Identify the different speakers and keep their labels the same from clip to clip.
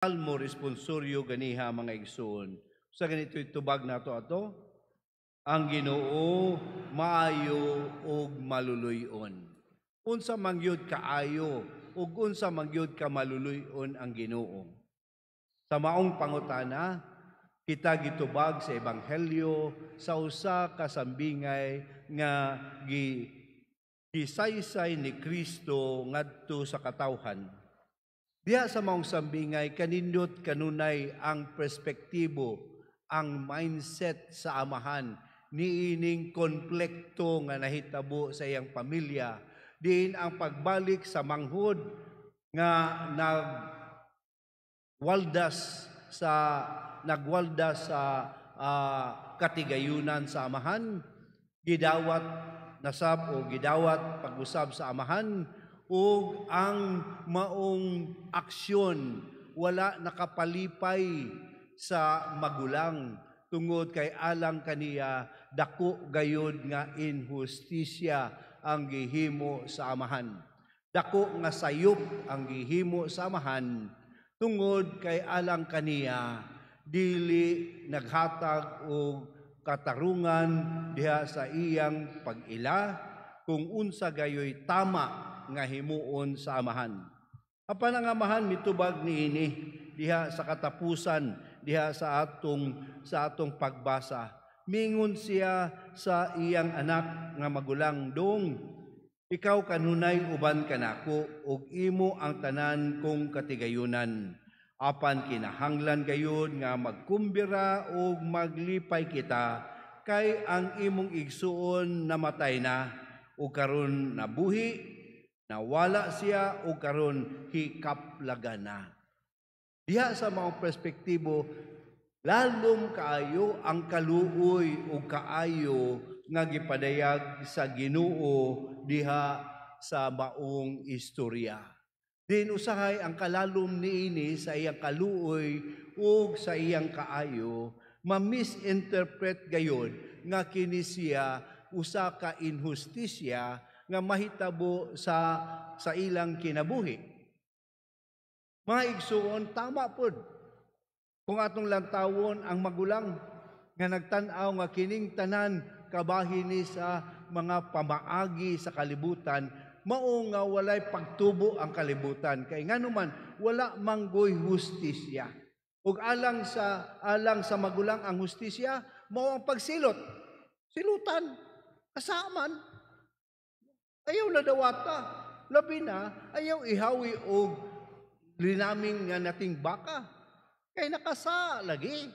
Speaker 1: Salmo responsoryo ganiha mga igsoon. Sa ganito itubag nato ato, ang Ginoo maayo ug maluluyon. Unsa mangyud kaayo ug unsa mangyud ka maluluyon ang Ginoo. Sa maong pangutana, kita gitubag sa ebanghelyo sa usa ka sambingay nga gisaysay ni Kristo ngadto sa katawhan. Diha sa maong sambingay, kanindot kanunay ang perspektibo, ang mindset sa amahan, niining konplekto nga nahitabo sa iyang pamilya, diin ang pagbalik sa manghod nga nagwaldas sa katigayunan sa amahan, gidawat nasab o gidawat pag-usab sa amahan, ug ang maong aksyon wala nakapalipay sa magulang tungod kay alang kaniya dako gayud nga inhustisya ang gihimo sa amahan. Dako nga sayop ang gihimo sa amahan tungod kay alang kaniya dili naghatag og katarungan diha sa iyang pag-ila kung unsa gayoy tama nga himuon sa amahan. Apan ang amahan mitubag niini diha sa katapusan diha sa atong pagbasa. Mingon siya sa iyang anak nga magulang, "Dong, ikaw kanunay uban kanako ug imo ang tanan kong katigayunan. Apan kinahanglan gayud nga magkumbira ug maglipay kita kay ang imong igsuon namatay na ug karon nabuhi, nawala siya o karon hikaplagan na." Diha sa mga perspektibo, lalom kaayo ang kaluoy o kaayo nga gipadayag sa Ginoo diha sa maong istorya. Din usahay ang kalalom niini sa iyang kaluoy o sa iyang kaayo, ma-misinterpret gayod nga kini siya usa ka inhustisya nga mahitabo sa ilang kinabuhi. Mga igsuon, tama pod. Kung atong lantawon ang magulang nga nagtan-aw nga kining tanan kabahin ni sa mga pamaagi sa kalibutan, mao nga walay pagtubo ang kalibutan kay nganuman wala manggoy hustisya. Ug alang sa magulang ang hustisya, mao ang pagsilot. Silutan, kasaman. Ayaw na dawata. Labi na, ayaw ihawi og linaming nga nating baka. Kay nakasa lagi.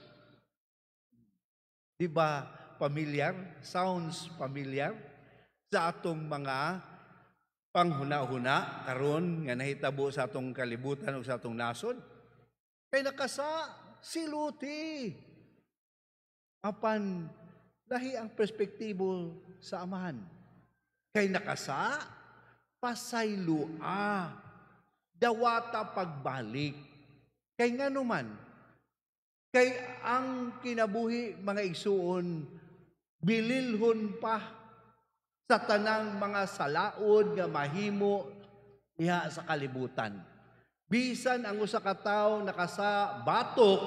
Speaker 1: Di ba familiar? Sounds familiar? Sa atong mga panghuna-huna karon nga nahitabo sa atong kalibutan o sa atong nasod. Kay nakasa, siluti. Apan, lahi ang perspektibo sa amahan. Kay nakasa, pasaylua, dawata pagbalik. Kay nganuman, kay ang kinabuhi mga igsuon, bililhon pa sa tanang mga salaod nga mahimo diha sa kalibutan. Bisan ang usa ka tawo nakasa batok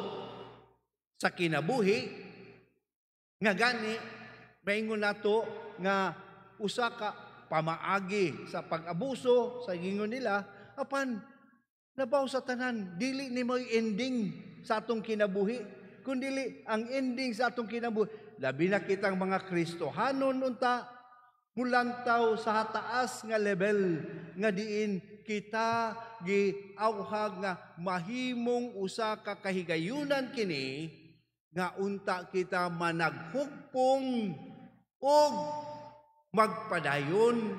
Speaker 1: sa kinabuhi, nga gani, maingon nato nga usa ka pamaagi sa pag-abuso sa gingon nila, apan nabaw sa tanan, dili ni mo'y ending sa atong kinabuhi, kundili ang ending sa atong kinabuhi. Labi na kitang mga Kristohanon unta, mulantaw sa taas nga level nga diin kita giawhag nga mahimong usa ka kahigayunan kini nga unta kita managhugpong og magpadayon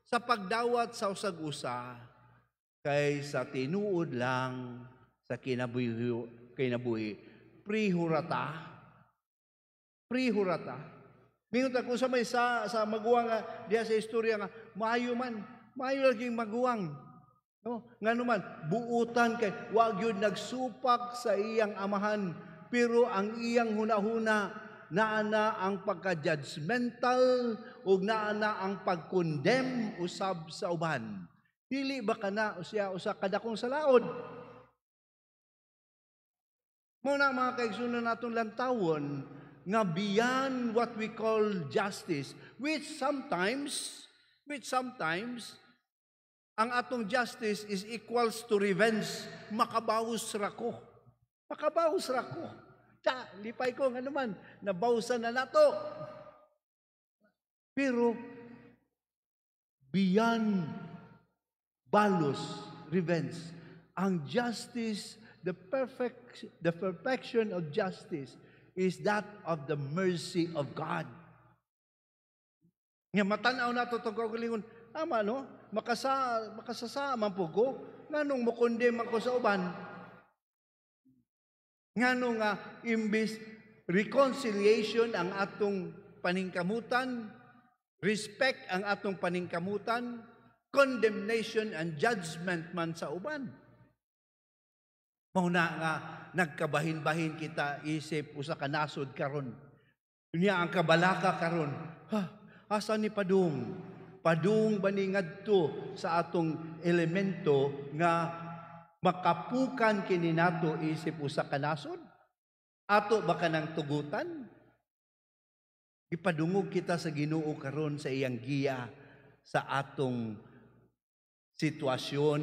Speaker 1: sa pagdawat sa usag-usa kay sa tinuod lang sa kinabuhi prihurata. Mingon ako sa may sa maguwang diha sa istorya nga maayo laging maguwang, no? Nganuman buutan kay wa gyud nagsupak sa iyang amahan, pero ang iyang hunahuna naana ang pagka-judgmental ug naana ang pag-condemn usab sa uban. Dili ba kana usa kadakong salaod? Muna mga kaigsunan natong lantawon nga beyond what we call justice, which sometimes ang atong justice is equals to revenge. Makabawas rako. Makabawas rako. Lipay ko nga naman, nabawsan na nato. Pero beyond balos, revenge, ang justice, the perfection of justice is that of the mercy of God. Nga matanaw na ito itong kaugalingon, tama no? Makasasama po ko, nganong mukondem ako sa uban. Nganong imbis reconciliation ang atong paningkamutan, respect ang atong paningkamutan, condemnation and judgment man sa uban. Mauna nga, nagkabahin-bahin kita isip usa ka nasod karon. Niya ang kabalaka karon. Asa ni Padung? Padung ba ni ngadto sa atong elemento nga makapukan kini nato isip usa ka nasod? Ato ba kanang tugutan? Ipadungog kita sa Ginoo karon sa iyang giya sa atong sitwasyon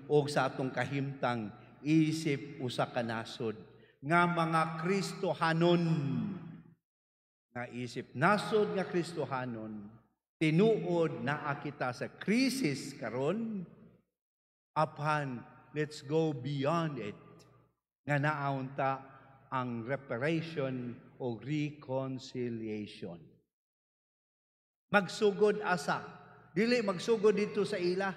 Speaker 1: o sa atong kahimtang isip usa ka nasod nga mga Kristohanon, nga isip nasod nga Kristohanon, tinuod naa kita sa krisis karon, apan let's go beyond it, nga naaunta ang reparation o reconciliation. Magsugod asa, dili magsugod dito sa ila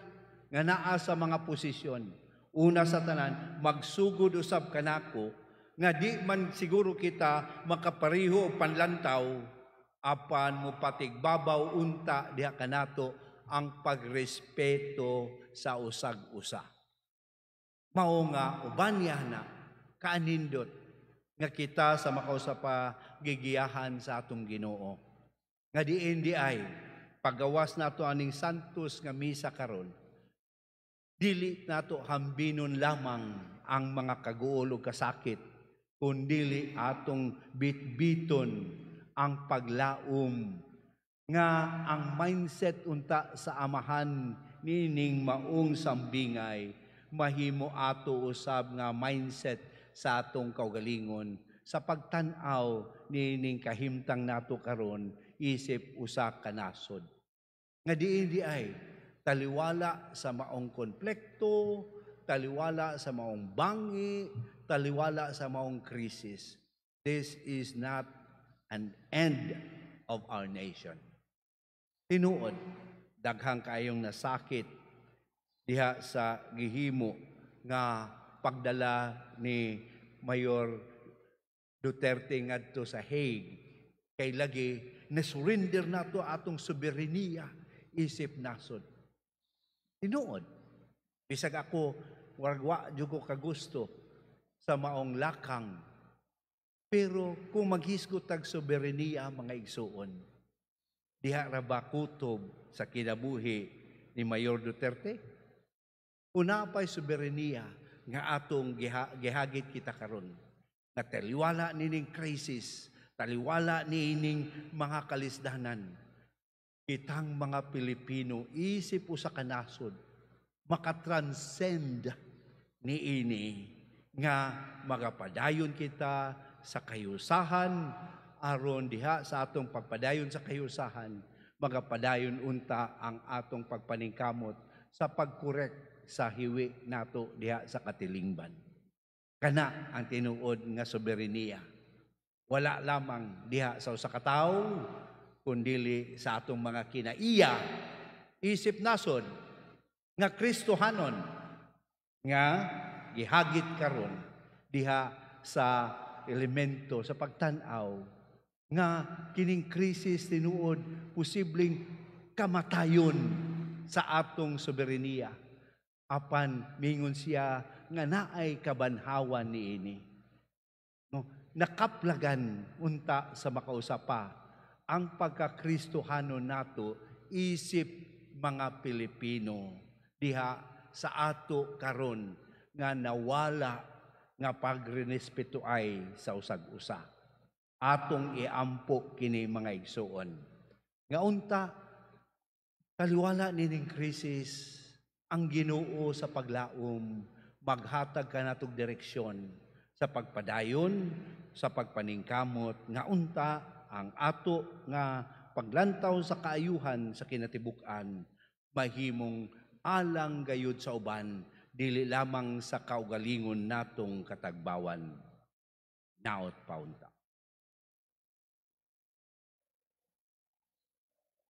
Speaker 1: nga naa sa mga posisyon. Una sa tanan, magsugod usab kanako nga di man siguro kita makapariho og panlantaw apan mo patigbabaw unta diha kanato ang pagrespeto sa usag-usa. Mao nga uban na kaanindot nga kita sa makausapa gigiyahan sa atong Ginoo. Nga diin di ay paggawas nato aning santos nga misa karon. Dili nato hambinon lamang ang mga kaguol o kasakit, kundili atong bitbiton ang paglaom nga ang mindset unta sa amahan nining maong sambingay mahimo ato usab nga mindset sa atong kaugalingon sa pagtan-aw nining kahimtang nato karon isip usa ka nasod. Nga diin di ay taliwala sa maong konflikto, taliwala sa maong bangi, taliwala sa maong krisis. This is not an end of our nation. Tinuod, daghang kayong nasakit diha sa gihimo nga pagdala ni Mayor Duterte ngadto sa Hague. Kay lagi na-surrender nato atong soberenya isip nasod. Tinuod, bisag ako, wargwa jud ko kagusto sa maong lakang. Pero kung maghisgot tag soberenya mga igsuon, diha ra ba kutob sa kinabuhi ni Mayor Duterte? Una pa'y soberenya nga atong gihagit kita karon. Na taliwala nining krisis, taliwala nining mga kalisdanan. Kitang mga Pilipino, isip usa ka nasod, makatranscend niini nga magapadayon kita sa kayusahan, aron diha sa atong pagpadayon sa kayusahan, magapadayon unta ang atong pagpaningkamot sa pagkorek sa hiwi nato diha sa katilingban. Kana ang tinuod nga soberenya. Wala lamang diha sa usa ka tawo, kundili sa atong mga kinaiya, isip nasod, nga Kristohanon, nga gihagit karon diha sa elemento, sa pagtan-aw, nga kining krisis tinuod, posibleng kamatayon sa atong soberenya. Apan, mingon siya, nga naay kabanhawan niini. No? Nakaplagan unta sa makausapa, ang pagka-Kristohanon nato isip mga Pilipino diha sa ato karon nga nawala nga pagrenespeto ay sa usag-usa. Atong iampo kini mga igsuon. Nga unta, taliwala nining krisis, ang Ginoo sa paglaom, maghatag ka natog direksyon sa pagpadayon, sa pagpaningkamot, nga unta ang ato nga paglantaw sa kaayuhan sa kinatibuk-an, mahimong alang gayud sa uban, dili lamang sa kaugalingon natong katagbawan. Naot paunta.